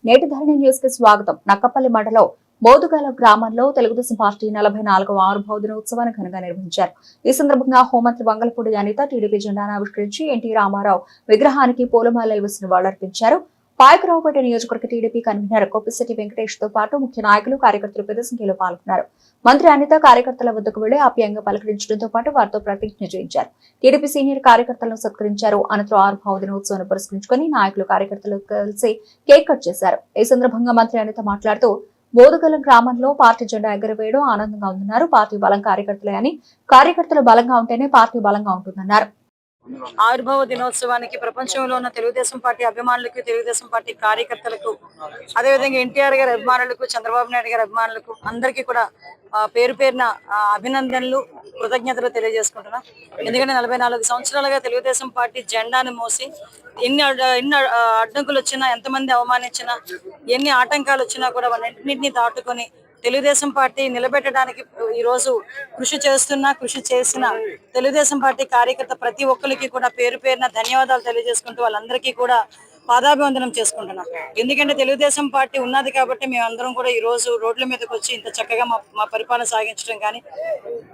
నేటి ధరణి న్యూస్ కి స్వాగతం. నక్కపల్లి మండలం మోదుగాల గ్రామంలో తెలుగుదేశం పార్టీ 44వ ఆవిర్భావ దినోత్సవాన్ని ఘనంగా నిర్వహించారు. ఈ సందర్భంగా హోంమంత్రి వంగలపూడి అనిత టీడీపీ జెండాను ఆవిష్కరించి ఎన్టీ రామారావు విగ్రహానికి పూలమాలలు వేసి నివాళులర్పించారు. పాయకరావుపేట నియోజకవర్గ టీడీపీ కన్వీనర్ కొప్పిశెట్టి వెంకటేష్ తో పాటు ముఖ్య నాయకులు, కార్యకర్తలు పెద్ద సంఖ్యలో పాల్గొన్నారు. మంత్రి అనిత కార్యకర్తల వద్దకు వెళ్లి ఆప్యాయంగా పలకరించడంతో పాటు వారితో ప్రతిజ్ఞ చేయించారు. టీడీపీ సీనియర్ కార్యకర్తలను సత్కరించారు. అనంతరం ఆవిర్భావ దినోత్సవాన్ని పురస్కరించుకుని నాయకులు, కార్యకర్తలు కలిసి కేక్ కట్ చేశారు. ఈ సందర్భంగా మంత్రి అనిత మాట్లాడుతూ మోదుగల గ్రామంలో పార్టీ జెండా ఎగరవేయడం ఆనందంగా ఉందన్నారు. పార్టీ బలం కార్యకర్తలే అని, కార్యకర్తలు బలంగా ఉంటేనే పార్టీ బలంగా ఉంటుందన్నారు. ఆవిర్భావ దినోత్సవానికి ప్రపంచంలో ఉన్న తెలుగుదేశం పార్టీ అభిమానులకు, తెలుగుదేశం పార్టీ కార్యకర్తలకు, అదేవిధంగా ఎన్టీఆర్ గారి అభిమానులకు, చంద్రబాబు నాయుడు గారి అభిమానులకు అందరికీ కూడా పేరు పేరున అభినందనలు, కృతజ్ఞతలు తెలియజేసుకుంటున్నా. ఎందుకంటే 44 సంవత్సరాలుగా తెలుగుదేశం పార్టీ జెండాను మోసి ఎన్ని అడ్డంకులు వచ్చినా, ఎంతమంది అవమానించినా, ఎన్ని ఆటంకాలు వచ్చినా కూడా వాళ్ళన్నింటినీ దాటుకొని తెలుగుదేశం పార్టీ నిలబెట్టడానికి ఈ రోజు కృషి చేసిన తెలుగుదేశం పార్టీ కార్యకర్త ప్రతి ఒక్కరికి కూడా పేరు పేరున ధన్యవాదాలు తెలియజేసుకుంటూ వాళ్ళందరికీ కూడా పాదాభివందనం చేసుకుంటున్నాం. ఎందుకంటే తెలుగుదేశం పార్టీ ఉన్నది కాబట్టి మేమందరం కూడా ఈ రోజు రోడ్ల మీదకి వచ్చి ఇంత చక్కగా మా పరిపాలన సాగించడం కానీ,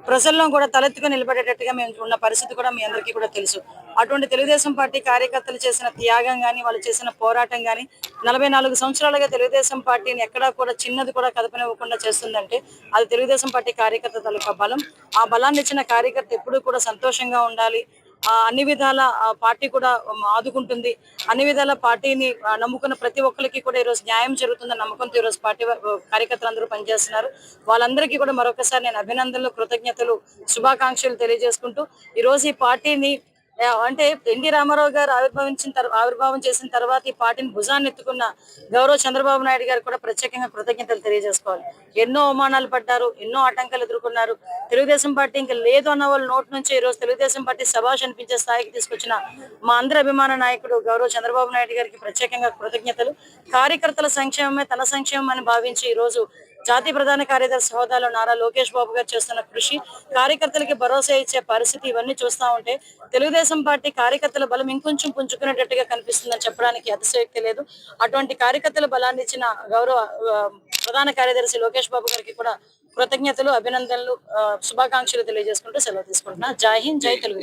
ప్రజల్లో కూడా తలెత్తుకొని నిలబడేటట్టుగా మేము ఉన్న పరిస్థితి కూడా మీ అందరికీ కూడా తెలుసు. అటువంటి తెలుగుదేశం పార్టీ కార్యకర్తలు చేసిన త్యాగం కానీ, వాళ్ళు చేసిన పోరాటం కానీ, 44 సంవత్సరాలుగా తెలుగుదేశం పార్టీని ఎక్కడా కూడా చిన్నది కూడా కదపనివ్వకుండా చేస్తుందంటే అది తెలుగుదేశం పార్టీ కార్యకర్త తాలూకా బలం. ఆ బలాన్ని ఇచ్చిన కార్యకర్త ఎప్పుడూ కూడా సంతోషంగా ఉండాలి. అన్ని విధాల పార్టీ కూడా ఆదుకుంటుంది. అన్ని విధాల పార్టీని నమ్ముకున్న ప్రతి ఒక్కరికి కూడా ఈరోజు న్యాయం జరుగుతుందని నమ్మకంతో ఈరోజు పార్టీ కార్యకర్తలందరూ పనిచేస్తున్నారు. వాళ్ళందరికీ కూడా మరొకసారి నేను అభినందనలు, కృతజ్ఞతలు, శుభాకాంక్షలు తెలియజేసుకుంటూ ఈరోజు ఈ పార్టీని అంటే ఎన్టీ రామారావు గారు ఆవిర్భావం చేసిన తర్వాత ఈ పార్టీని భుజాన్ని ఎత్తుకున్న గౌరవ చంద్రబాబు నాయుడు గారు కూడా ప్రత్యేకంగా కృతజ్ఞతలు తెలియజేసుకోవాలి. ఎన్నో అవమానాలు పడ్డారు, ఎన్నో ఆటంకాలు ఎదుర్కొన్నారు. తెలుగుదేశం పార్టీ ఇంకా లేదు అన్న వాళ్ళ నోటి నుంచి ఈరోజు తెలుగుదేశం పార్టీ శభాష్ అనిపించే స్థాయికి తీసుకొచ్చిన మా అందరి అభిమాన నాయకుడు గౌరవ చంద్రబాబు నాయుడు గారికి ప్రత్యేకంగా కృతజ్ఞతలు. కార్యకర్తల సంక్షేమమే తన సంక్షేమం అని భావించి ఈరోజు జాతీయ ప్రధాన కార్యదర్శి హోదాలో నారా లోకేష్ బాబు గారు చేస్తున్న కృషి, కార్యకర్తలకి భరోసా ఇచ్చే పరిస్థితి, ఇవన్నీ చూస్తా ఉంటే తెలుగుదేశం పార్టీ కార్యకర్తల బలం ఇంకొంచెం పుంజుకునేటట్టుగా కనిపిస్తుందని చెప్పడానికి అతిశయోక్తి లేదు. అటువంటి కార్యకర్తల బలాన్ని ఇచ్చిన గౌరవ ప్రధాన కార్యదర్శి లోకేష్ బాబు గారికి కూడా కృతజ్ఞతలు, అభినందనలు, శుభాకాంక్షలు తెలియజేసుకుంటూ సెలవు తీసుకుంటున్నా. జై హింద్, జై తెలుగు.